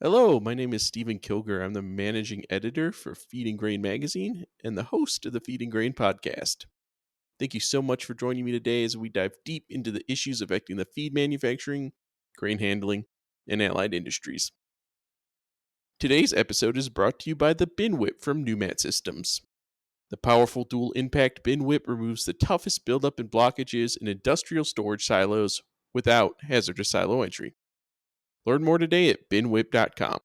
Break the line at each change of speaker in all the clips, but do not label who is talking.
Hello, my name is Stephen Kilger. I'm the managing editor for Feed and Grain magazine and the host of the Feed and Grain podcast. Thank you so much for joining me today as we dive deep into the issues affecting the feed manufacturing, grain handling, and allied industries. Today's episode is brought to you by the Bin Whip from Newmat Systems. The powerful dual impact Bin Whip removes the toughest buildup and blockages in industrial storage silos without hazardous silo entry. Learn more today at binwhip.com.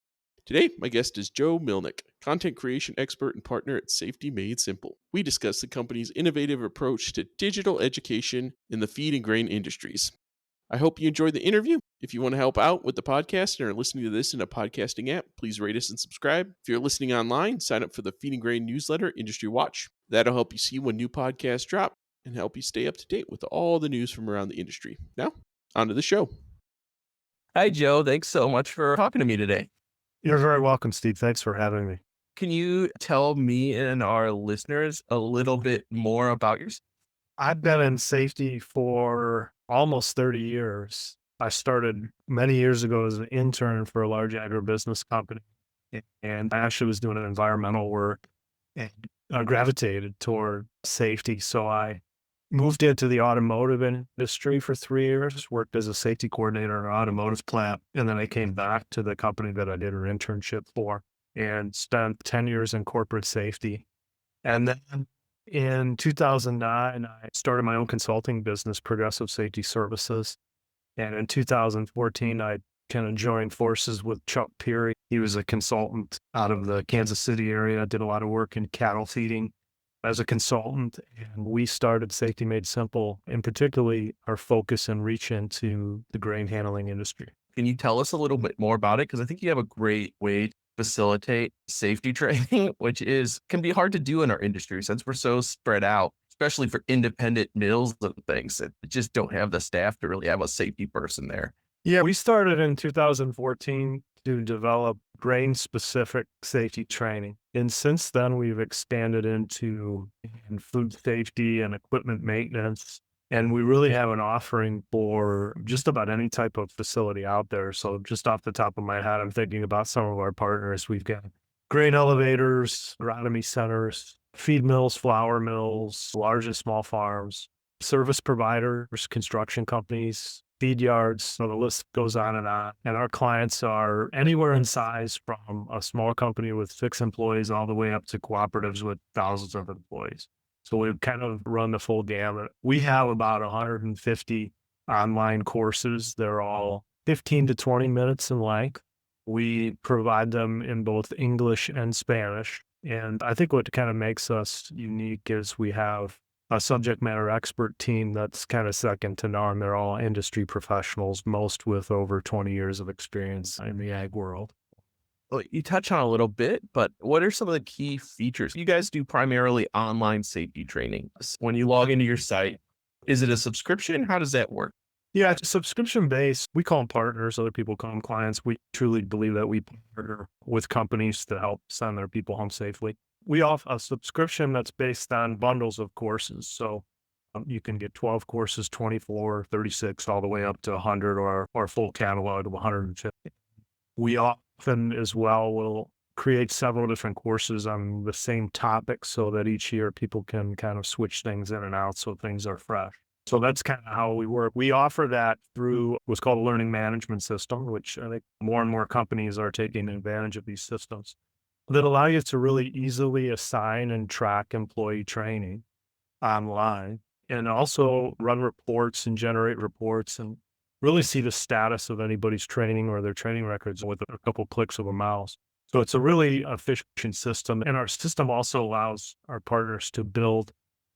Today, my guest is Joe Milnick, content creation expert and partner at Safety Made Simple. We discuss the company's innovative approach to digital education in the feed and grain industries. I hope you enjoyed the interview. If you want to help out with the podcast and are listening to this in a podcasting app, please rate us and subscribe. If you're listening online, sign up for the Feed and Grain newsletter, Industry Watch. That'll help you see when new podcasts drop and help you stay up to date with all the news from around the industry. Now, on to the show.
Hi, Joe. Thanks so much for talking to me today.
You're very welcome, Steve. Thanks for having me.
Can you tell me and our listeners a little bit more about yourself?
I've been in safety for almost 30 years. I started many years ago as an intern for a large agribusiness company, and I actually was doing environmental work and gravitated toward safety. So I moved into the automotive industry for 3 years, worked as a safety coordinator in an automotive plant, and then I came back to the company that I did an internship for and spent 10 years in corporate safety. And then in 2009, I started my own consulting business, Progressive Safety Services. And in 2014, I kind of joined forces with Chuck Peary. He was a consultant out of the Kansas City area, did a lot of work in cattle feeding as a consultant. And we started Safety Made Simple, and particularly our focus and reach into the grain handling industry.
Can you tell us a little bit more about it? Because I think you have a great way to facilitate safety training, which can be hard to do in our industry since we're so spread out, especially for independent mills and things that just don't have the staff to really have a safety person there.
Yeah, we started in 2014 to develop grain-specific safety training. And since then, we've expanded into food safety and equipment maintenance. And we really have an offering for just about any type of facility out there. So just off the top of my head, I'm thinking about some of our partners. We've got grain elevators, agronomy centers, feed mills, flour mills, large and small farms, service providers, construction companies, feed yards. So the list goes on. And our clients are anywhere in size from a small company with 6 employees all the way up to cooperatives with thousands of employees. So we've kind of run the full gamut. We have about 150 online courses. They're all 15 to 20 minutes in length. We provide them in both English and Spanish. And I think what kind of makes us unique is we have a subject matter expert team that's kind of second to none. They're all industry professionals, most with over 20 years of experience in the ag world.
Well, you touch on a little bit, but what are some of the key features? You guys do primarily online safety training. When you log into your site, is it a subscription? How does that work?
Yeah, it's subscription based. We call them partners. Other people call them clients. We truly believe that we partner with companies to help send their people home safely. We offer a subscription that's based on bundles of courses. So you can get 12 courses, 24, 36, all the way up to 100 or a full catalog of 150. We often as well will create several different courses on the same topic so that each year people can kind of switch things in and out so things are fresh. So that's kind of how we work. We offer that through what's called a learning management system, which I think more and more companies are taking advantage of these systems that allow you to really easily assign and track employee training online and also run reports and generate reports and really see the status of anybody's training or their training records with a couple clicks of a mouse. So it's a really efficient system. And our system also allows our partners to build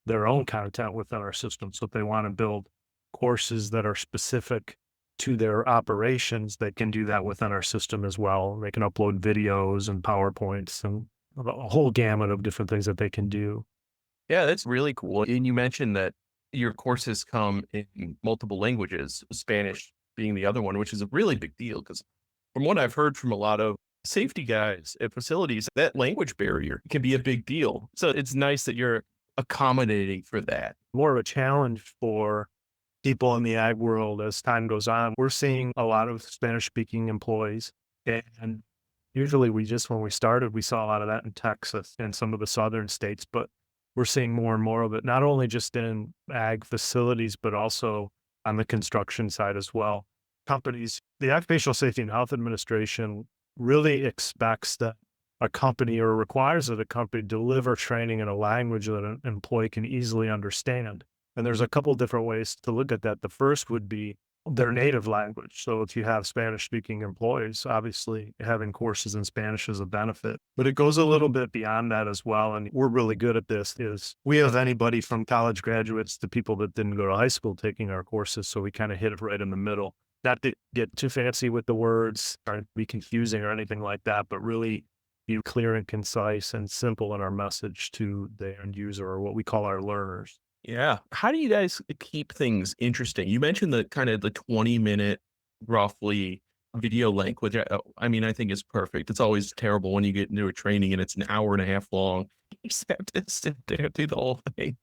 their own content within our system. So if they want to build courses that are specific to their operations, they can do that within our system as well. They can upload videos and PowerPoints and a whole gamut of different things that they can do.
Yeah, that's really cool. And you mentioned that your courses come in multiple languages, Spanish being the other one, which is a really big deal because from what I've heard from a lot of safety guys at facilities, that language barrier can be a big deal. So it's nice that you're accommodating for that.
More of a challenge for people in the ag world as time goes on. We're seeing a lot of Spanish speaking employees. And usually when we started, we saw a lot of that in Texas and some of the southern states, but we're seeing more and more of it, not only just in ag facilities, but also on the construction side as well. Companies, the Occupational Safety and Health Administration really expects that a company or requires that a company deliver training in a language that an employee can easily understand. And there's a couple different ways to look at that. The first would be their native language. So if you have Spanish speaking employees, obviously having courses in Spanish is a benefit, but it goes a little bit beyond that as well. And we're really good at this is we have anybody from college graduates to people that didn't go to high school taking our courses. So we kind of hit it right in the middle, not to get too fancy with the words or be confusing or anything like that, but really be clear and concise and simple in our message to the end user or what we call our learners.
Yeah. How do you guys keep things interesting? You mentioned the kind of the 20-minute roughly video length, which I mean, I think is perfect. It's always terrible when you get into a training and it's an hour and a half long. You just have to sit there through the whole thing.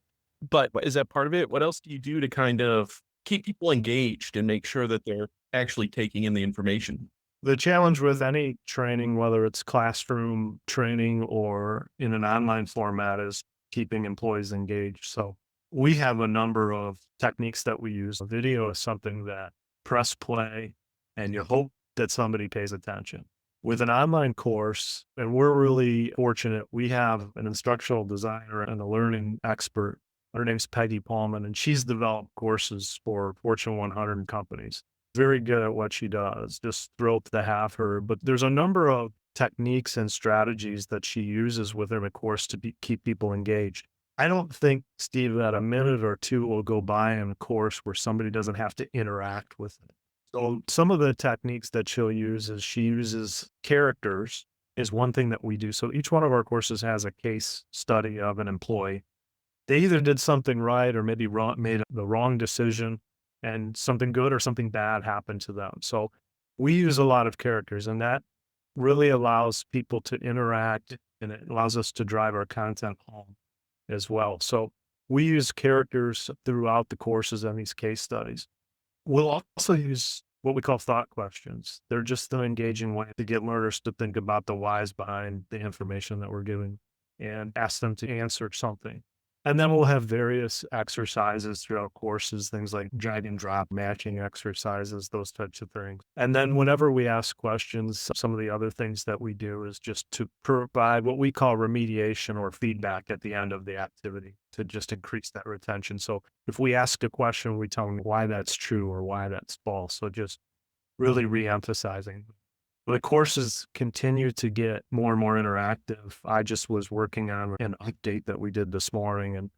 But is that part of it? What else do you do to kind of keep people engaged and make sure that they're actually taking in the information?
The challenge with any training, whether it's classroom training or in an online format, is keeping employees engaged. So we have a number of techniques that we use. Video is something that press play and you hope that somebody pays attention. With an online course, and we're really fortunate, we have an instructional designer and a learning expert. Her name's Peggy Paulman, and she's developed courses for Fortune 100 companies. Very good at what she does. Just thrilled to have her. But there's a number of techniques and strategies that she uses within a course to keep people engaged. I don't think, Steve, that a minute or two will go by in a course where somebody doesn't have to interact with it. So some of the techniques that she'll use is she uses characters is one thing that we do. So each one of our courses has a case study of an employee. They either did something right or maybe made the wrong decision and something good or something bad happened to them. So we use a lot of characters, and that really allows people to interact and it allows us to drive our content home as well. So we use characters throughout the courses and these case studies. We'll also use what we call thought questions. They're just an engaging way to get learners to think about the whys behind the information that we're giving and ask them to answer something. And then we'll have various exercises throughout courses, things like drag and drop matching exercises, those types of things. And then whenever we ask questions, some of the other things that we do is just to provide what we call remediation or feedback at the end of the activity to just increase that retention. So if we ask a question, we tell them why that's true or why that's false. So just really re-emphasizing. The courses continue to get more and more interactive. I just was working on an update that we did this morning, and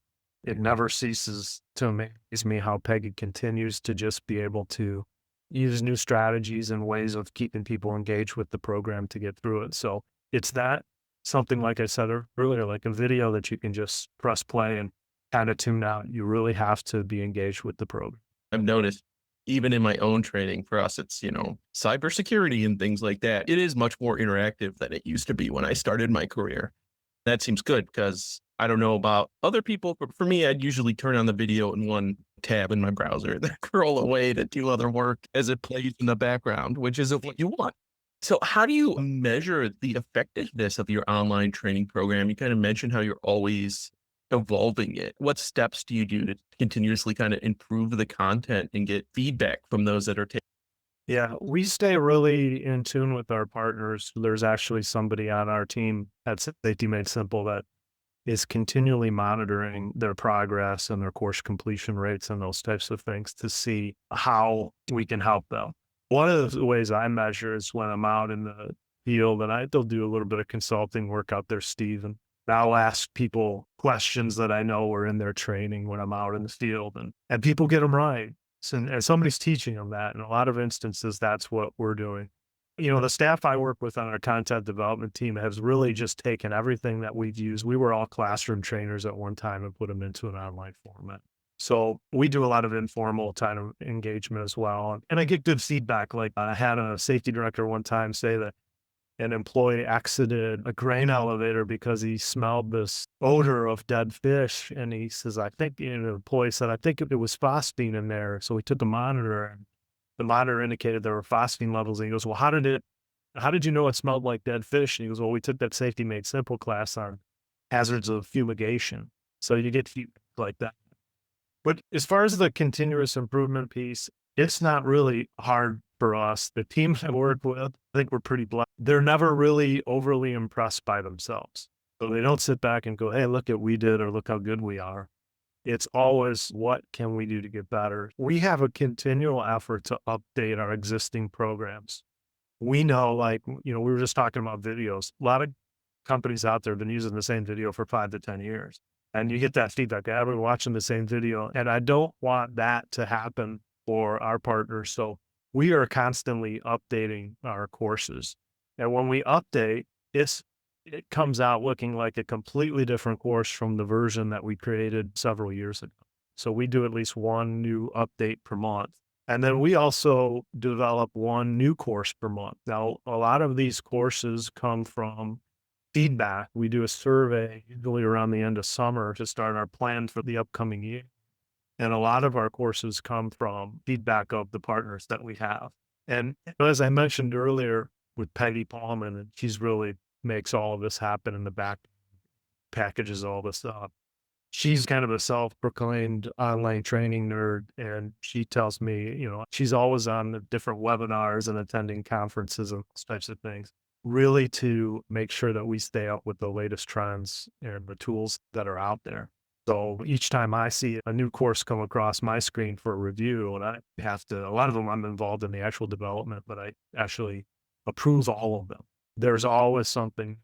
it never ceases to amaze me how Peggy continues to just be able to use new strategies and ways of keeping people engaged with the program to get through it. So it's that something, like I said earlier, like a video that you can just press play and kind of tune out. You really have to be engaged with the program.
I've noticed even in my own training for us, it's, cybersecurity and things like that. It is much more interactive than it used to be when I started my career. That seems good because I don't know about other people, but for me, I'd usually turn on the video in one tab in my browser, then scroll away to do other work as it plays in the background, which isn't what you want. So how do you measure the effectiveness of your online training program? You kind of mentioned how you're always evolving it. What steps do you do to continuously kind of improve the content and get feedback from those that are taking?
Yeah, we stay really in tune with our partners. There's actually somebody on our team at Safety Made Simple that is continually monitoring their progress and their course completion rates and those types of things to see how we can help them. One of the ways I measure is when I'm out in the field and they'll do a little bit of consulting work out there, Steve, and I'll ask people questions that I know are in their training when I'm out in the field and people get them right. And somebody's teaching them that. In a lot of instances, that's what we're doing. The staff I work with on our content development team has really just taken everything that we've used. We were all classroom trainers at one time and put them into an online format. So we do a lot of informal kind of engagement as well. And I get good feedback. Like I had a safety director one time say that an employee exited a grain elevator because he smelled this odor of dead fish. And he says, I think, the employee said, I think it was phosphine in there. So he took the monitor and the monitor indicated there were phosphine levels. And he goes, well, how did it How did you know it smelled like dead fish? And he goes, well, we took that Safety Made Simple class on hazards of fumigation. So you get feedback like that. But as far as the continuous improvement piece, it's not really hard for us. The teams I work with, I think we're pretty blessed. They're never really overly impressed by themselves. So they don't sit back and go, hey, look at what we did or look how good we are. It's always, what can we do to get better? We have a continual effort to update our existing programs. We know, like, we were just talking about videos. A lot of companies out there have been using the same video for 5 to 10 years. And you get that feedback. I've been watching the same video, and I don't want that to happen for our partners. So we are constantly updating our courses. And when we update, it comes out looking like a completely different course from the version that we created several years ago. So we do at least one new update per month. And then we also develop one new course per month. Now, a lot of these courses come from feedback. We do a survey usually around the end of summer to start our plan for the upcoming year. And a lot of our courses come from feedback of the partners that we have. And as I mentioned earlier with Peggy Paulman, and she's really makes all of this happen in the back, packages all this up. She's kind of a self-proclaimed online training nerd, and she tells me, she's always on the different webinars and attending conferences and those types of things, really to make sure that we stay up with the latest trends and the tools that are out there. So each time I see a new course come across my screen for review, and I have to, a lot of them I'm involved in the actual development, but I actually approve all of them. There's always something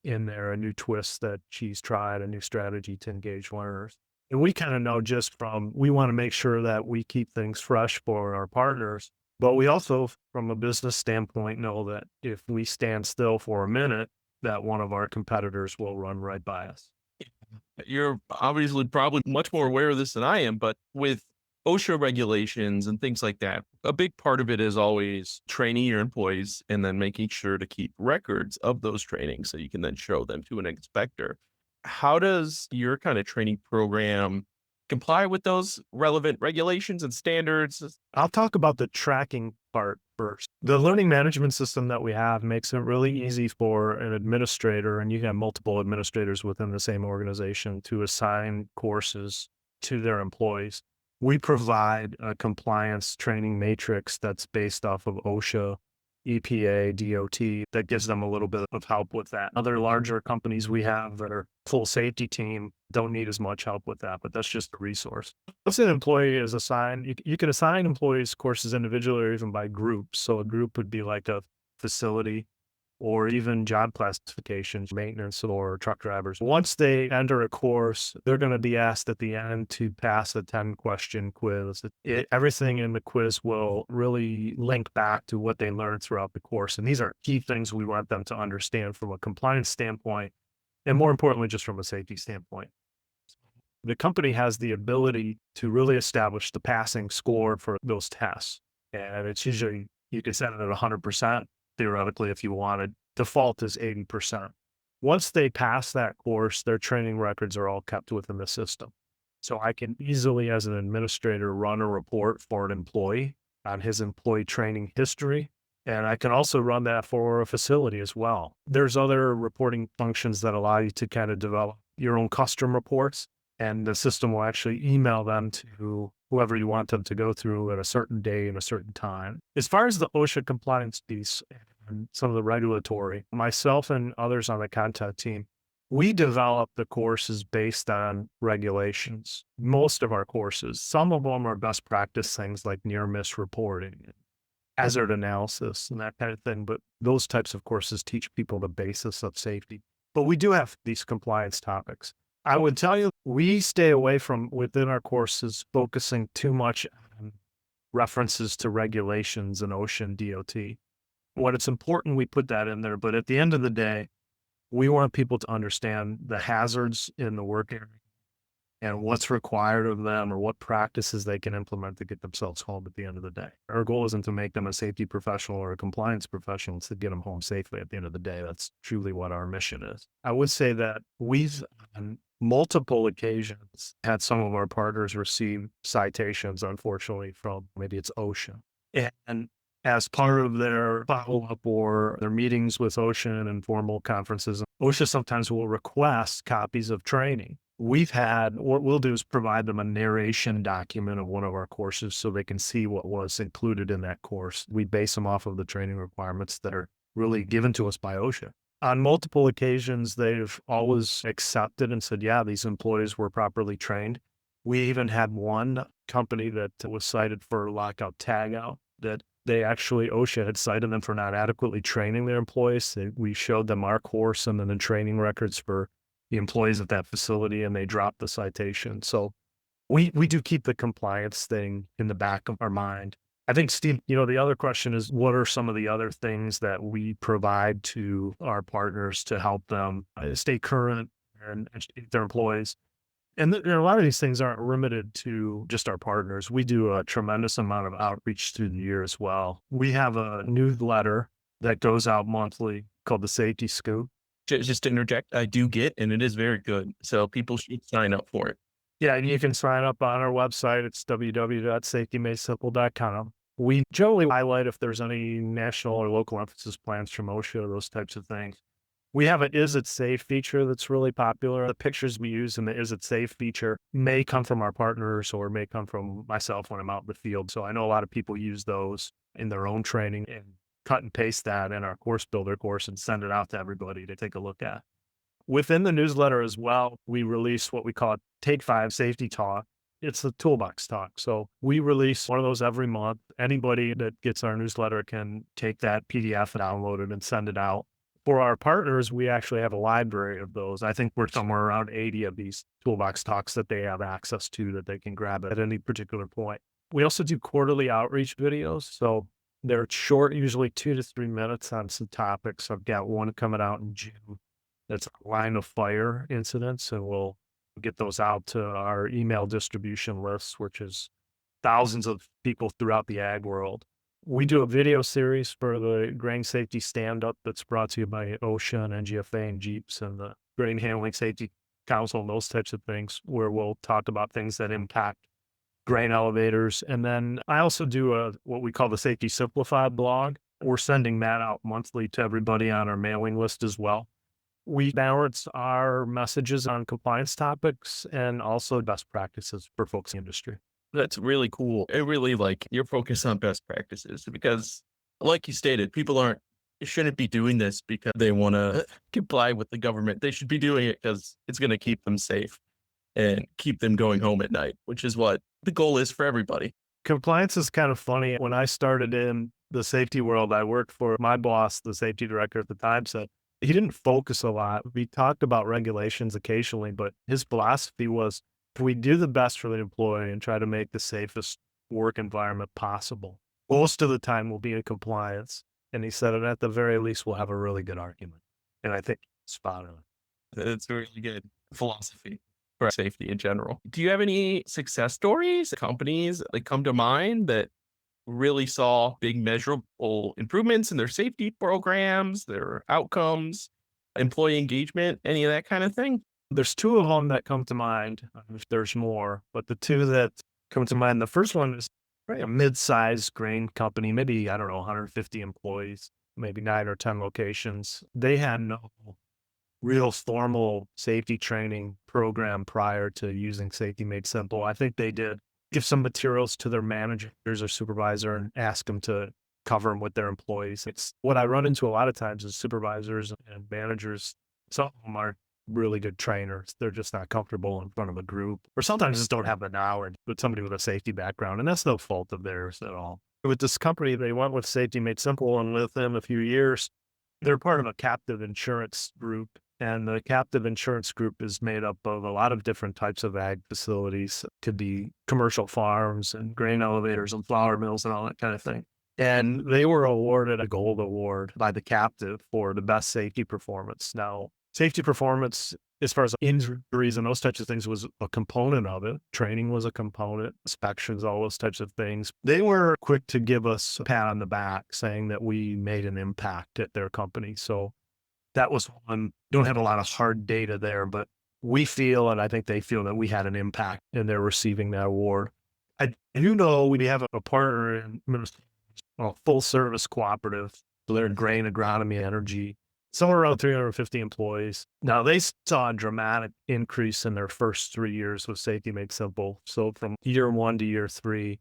in there, a new twist that she's tried, a new strategy to engage learners. And we kind of know just from, we want to make sure that we keep things fresh for our partners, but we also, from a business standpoint, know that if we stand still for a minute, that one of our competitors will run right by us.
You're obviously probably much more aware of this than I am, but with OSHA regulations and things like that, a big part of it is always training your employees and then making sure to keep records of those trainings so you can then show them to an inspector. How does your kind of training program comply with those relevant regulations and standards?
I'll talk about the tracking part first. The learning management system that we have makes it really easy for an administrator, and you have multiple administrators within the same organization, to assign courses to their employees. We provide a compliance training matrix that's based off of OSHA, EPA, DOT, that gives them a little bit of help with that. Other larger companies we have that are full safety team don't need as much help with that, but that's just a resource. Once an employee is assigned, you can assign employees courses individually or even by groups. So a group would be like a facility or even job classifications, maintenance or truck drivers. Once they enter a course, they're going to be asked at the end to pass a 10-question quiz. Everything in the quiz will really link back to what they learned throughout the course. And these are key things we want them to understand from a compliance standpoint, and more importantly, just from a safety standpoint. The company has the ability to really establish the passing score for those tests. And it's usually, you can set it at 100%. Theoretically, if you wanted, default is 80%. Once they pass that course, their training records are all kept within the system. So I can easily, as an administrator, run a report for an employee on his employee training history. And I can also run that for a facility as well. There's other reporting functions that allow you to kind of develop your own custom reports, and the system will actually email them to whoever you want them to go through at a certain day and a certain time. As far as the OSHA compliance piece and some of the regulatory, myself and others on the content team, we develop the courses based on regulations. Most of our courses, some of them are best practice things like near miss reporting, hazard analysis, and that kind of thing. But those types of courses teach people the basis of safety. But we do have these compliance topics. I would tell you, we stay away from, within our courses, focusing too much on references to regulations and OSHA and DOT. When it's important, we put that in there. But at the end of the day, we want people to understand the hazards in the work area and what's required of them or what practices they can implement to get themselves home at the end of the day. Our goal isn't to make them a safety professional or a compliance professional, it's to get them home safely at the end of the day. That's truly what our mission is. I would say that we've, on multiple occasions, had some of our partners receive citations, unfortunately, from maybe it's OSHA. And as part of their follow-up or their meetings with OSHA and informal conferences, OSHA sometimes will request copies of training. What we'll do is provide them a narration document of one of our courses so they can see what was included in that course. We base them off of the training requirements that are really given to us by OSHA. On multiple occasions, they've always accepted and said, yeah, these employees were properly trained. We even had one company that was cited for lockout tagout that OSHA had cited them for not adequately training their employees. We showed them our course and then the training records for the employees at that facility, and they dropped the citation. So we do keep the compliance thing in the back of our mind. I think, Steve, the other question is, what are some of the other things that we provide to our partners to help them stay current and educate their employees? And a lot of these things aren't limited to just our partners. We do a tremendous amount of outreach through the year as well. We have a newsletter that goes out monthly called the Safety Scoop.
Just to interject, I do get, and it is very good. So people should sign up for it.
Yeah, and you can sign up on our website. It's www.safetymadesimple.com. We generally highlight if there's any national or local emphasis plans from OSHA, those types of things. We have an Is It Safe feature that's really popular. The pictures we use in the Is It Safe feature may come from our partners or may come from myself when I'm out in the field. So I know a lot of people use those in their own training and cut and paste that in our course builder course and send it out to everybody to take a look at. Within the newsletter as well, we release what we call Take 5 Safety Talk. It's a toolbox talk. So we release one of those every month. Anybody that gets our newsletter can take that PDF and download it and send it out. For our partners, we actually have a library of those. I think we're somewhere around 80 of these toolbox talks that they have access to that they can grab at any particular point. We also do quarterly outreach videos. So they're short, usually 2 to 3 minutes on some topics. I've got one coming out in June. That's line of fire incidents, and we'll get those out to our email distribution list, which is thousands of people throughout the ag world. We do a video series for the Grain Safety Stand-Up that's brought to you by OSHA and NGFA and Jeeps and the Grain Handling Safety Council and those types of things, where we'll talk about things that impact grain elevators. And then I also do what we call the Safety Simplified blog. We're sending that out monthly to everybody on our mailing list as well. We balance our messages on compliance topics and also best practices for folks in the industry.
That's really cool. I really like your focus on best practices because, like you stated, people shouldn't be doing this because they want to comply with the government. They should be doing it because it's going to keep them safe and keep them going home at night, which is what the goal is for everybody.
Compliance is kind of funny. When I started in the safety world, I worked for my boss, the safety director at the time, said he didn't focus a lot. We talked about regulations occasionally, but his philosophy was, if we do the best for the employee and try to make the safest work environment possible, most of the time we'll be in compliance. And he said, and at the very least, we'll have a really good argument. And I think spot on.
That's a really good philosophy for safety in general. Do you have any success stories, companies that come to mind that really saw big measurable improvements in their safety programs, their outcomes, employee engagement, any of that kind of thing?
There's 2 of them that come to mind. There's more, but the 2 that come to mind, the first one is a mid-sized grain company, maybe, 150 employees, maybe 9 or 10 locations. They had no real formal safety training program prior to using Safety Made Simple. I think they did give some materials to their managers or supervisor and ask them to cover them with their employees. It's what I run into a lot of times is supervisors and managers. Some of them are really good trainers. They're just not comfortable in front of a group, or sometimes just don't have the knowledge with somebody with a safety background. And that's no fault of theirs at all. With this company, they went with Safety Made Simple, and with them a few years, they're part of a captive insurance group. And the captive insurance group is made up of a lot of different types of ag facilities. It could be commercial farms and grain elevators and flour mills and all that kind of thing. And they were awarded a gold award by the captive for the best safety performance. Now, safety performance, as far as injuries and those types of things, was a component of it. Training was a component, inspections, all those types of things. They were quick to give us a pat on the back saying that we made an impact at their company. So that was one. Don't have a lot of hard data there, but we feel, and I think they feel, that we had an impact and they're receiving that award. I do know we have a partner in Minnesota, a full service cooperative. So they're grain, agronomy, energy, somewhere around 350 employees. Now they saw a dramatic increase in their first 3 years with Safety Made Simple. So from year 1 to year 3,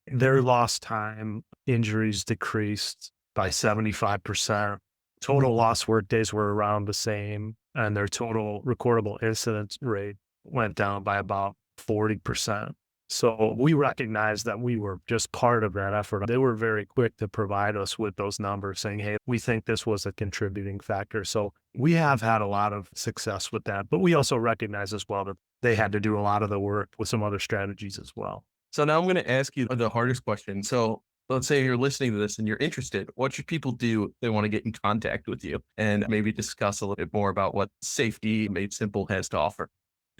their lost time injuries decreased by 75%. Total lost work days were around the same, and their total recordable incident rate went down by about 40%. So we recognized that we were just part of that effort. They were very quick to provide us with those numbers saying, hey, we think this was a contributing factor. So we have had a lot of success with that, but we also recognize as well that they had to do a lot of the work with some other strategies as well.
So now I'm going to ask you the hardest question. So let's say you're listening to this and you're interested. What should people do if they want to get in contact with you and maybe discuss a little bit more about what Safety Made Simple has to offer?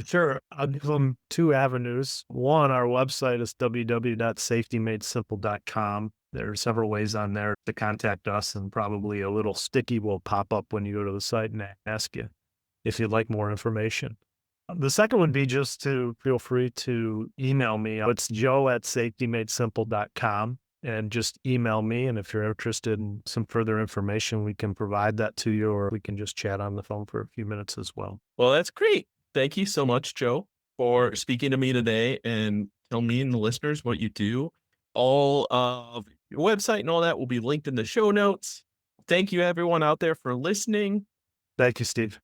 Sure. I'll give them 2 avenues. One, our website is www.safetymadesimple.com. There are several ways on there to contact us, and probably a little sticky will pop up when you go to the site and ask you if you'd like more information. The second would be just to feel free to email me. It's joe@safetymadesimple.com, and just email me. And if you're interested in some further information, we can provide that to you, or we can just chat on the phone for a few minutes as well.
Well, that's great. Thank you so much, Joe, for speaking to me today and tell me and the listeners what you do. All of your website and all that will be linked in the show notes. Thank you, everyone out there, for listening.
Thank you, Steve.